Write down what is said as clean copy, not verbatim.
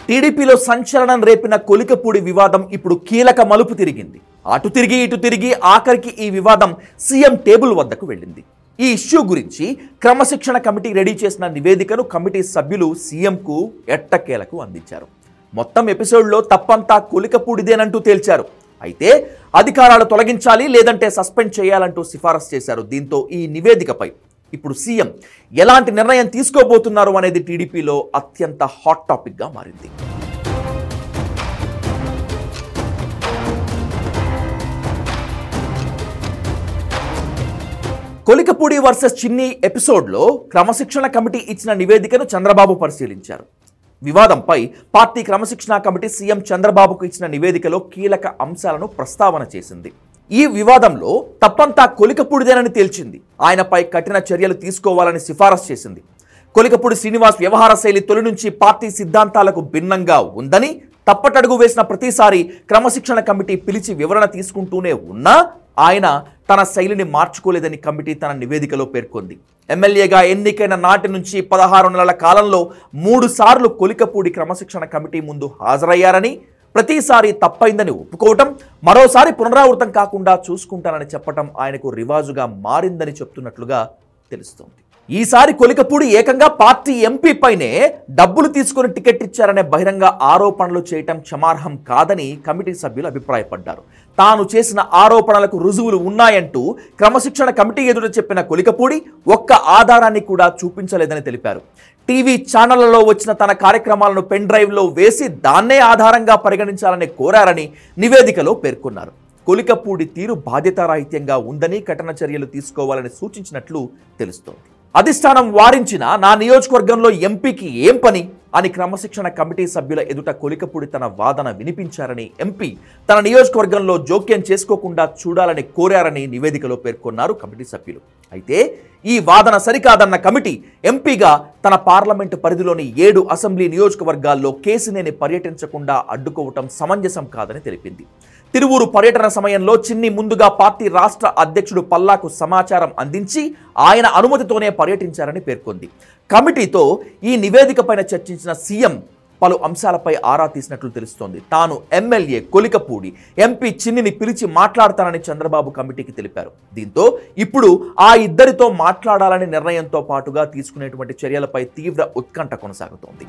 టీడీపీలో సంచలనం రేపిన కొలికపూడి వివాదం ఇప్పుడు కీలక మలుపు తిరిగింది. అటు తిరిగి ఇటు తిరిగి ఆఖరికి ఈ వివాదం సీఎం టేబుల్ వద్దకు వెళ్ళింది. ఈ ఇష్యూ గురించి క్రమశిక్షణ కమిటీ రెడీ చేసిన నివేదికను కమిటీ సభ్యులు సీఎంకు ఎట్టకేలకు అందించారు. మొత్తం ఎపిసోడ్లో తప్పంతా కొలికపూడిదేనంటూ తేల్చారు. అయితే అధికారాలు తొలగించాలి లేదంటే సస్పెండ్ చేయాలంటూ సిఫారసు చేశారు. దీంతో ఈ నివేదికపై ఇప్పుడు సీఎం ఎలాంటి నిర్ణయం తీసుకోబోతున్నారు అనేది టీడీపీలో అత్యంత హాట్ టాపిక్గా మారింది. కొలికపూడి వర్సెస్ చిన్ని ఎపిసోడ్లో క్రమశిక్షణ కమిటీ ఇచ్చిన నివేదికను చంద్రబాబు పరిశీలించారు. వివాదంపై పార్టీ క్రమశిక్షణ కమిటీ సీఎం చంద్రబాబుకు ఇచ్చిన నివేదికలో కీలక అంశాలను ప్రస్తావన చేసింది. ఈ వివాదంలో తప్పంతా కొలికపూడిదేనని తేల్చింది. ఆయనపై కఠిన చర్యలు తీసుకోవాలని సిఫారసు చేసింది. కొలికపూడి శ్రీనివాస్ వ్యవహార శైలి తొలి నుంచి పార్టీ సిద్ధాంతాలకు భిన్నంగా ఉందని, తప్పటడుగు వేసిన ప్రతిసారి క్రమశిక్షణ కమిటీ పిలిచి వివరణ తీసుకుంటూనే ఉన్నా ఆయన తన శైలిని మార్చుకోలేదని కమిటీ తన నివేదికలో పేర్కొంది. ఎమ్మెల్యేగా ఎన్నికైన నాటి నుంచి 16 నెలల కాలంలో 3 సార్లు కొలికపూడి క్రమశిక్షణ కమిటీ ముందు హాజరయ్యారని, ప్రతిసారి తప్పైందని ఒప్పుకోవటం, మరోసారి పునరావృతం కాకుండా చూసుకుంటానని చెప్పటం ఆయనకు రివాజుగా మారిందని చెప్తున్నట్లుగా తెలుస్తోంది. ఈసారి కొలికపూడి ఏకంగా పార్టీ ఎంపీ పైనే డబ్బులు తీసుకుని టికెట్ ఇచ్చారనే బహిరంగ ఆరోపణలు చేయటం క్షమార్హం కాదని కమిటీ సభ్యులు అభిప్రాయపడ్డారు. తాను చేసిన ఆరోపణలకు రుజువులు ఉన్నాయంటూ క్రమశిక్షణ కమిటీ ఎదుట చెప్పిన కొలికపూడి ఒక్క ఆధారాన్ని కూడా చూపించలేదని తెలిపారు. టీవీ ఛానళ్లలో వచ్చిన తన కార్యక్రమాలను పెన్ డ్రైవ్లో వేసి దాన్నే ఆధారంగా పరిగణించాలని కోరారని నివేదికలో పేర్కొన్నారు. కొలికపూడి తీరు బాధ్యతారాహిత్యంగా ఉందని, కఠిన చర్యలు తీసుకోవాలని సూచించినట్లు తెలుస్తోంది. అధిష్టానం వారించిన నా నియోజకవర్గంలో ఎంపీకి ఏం పని అని క్రమశిక్షణ కమిటీ సభ్యుల ఎదుట కొలికపూడి తన వాదన వినిపించారని, ఎంపీ తన నియోజకవర్గంలో జోక్యం చేసుకోకుండా చూడాలని కోరారని నివేదికలో పేర్కొన్నారు కమిటీ సభ్యులు. అయితే ఈ వాదన సరికాదన్న కమిటీ ఎంపీగా తన పార్లమెంటు పరిధిలోని 7 అసెంబ్లీ నియోజకవర్గాల్లో కేసినేని పర్యటించకుండా అడ్డుకోవటం సమంజసం కాదని తెలిపింది. తిరువూరు పర్యటన సమయంలో చిన్ని ముందుగా పార్టీ రాష్ట్ర అధ్యక్షుడు పల్లాకు సమాచారం అందించి ఆయన అనుమతితోనే పర్యటించారని పేర్కొంది. కమిటీతో ఈ నివేదిక పైన చర్చించిన సీఎం పలు అంశాలపై ఆరా తీసినట్లు తెలుస్తోంది. తాను ఎమ్మెల్యే కొలికపూడి, ఎంపీ చిన్నిని పిలిచి మాట్లాడతానని చంద్రబాబు కమిటీకి తెలిపారు. దీంతో ఇప్పుడు ఆ ఇద్దరితో మాట్లాడాలని నిర్ణయంతో పాటుగా తీసుకునేటువంటి చర్యలపై తీవ్ర ఉత్కంఠ కొనసాగుతోంది.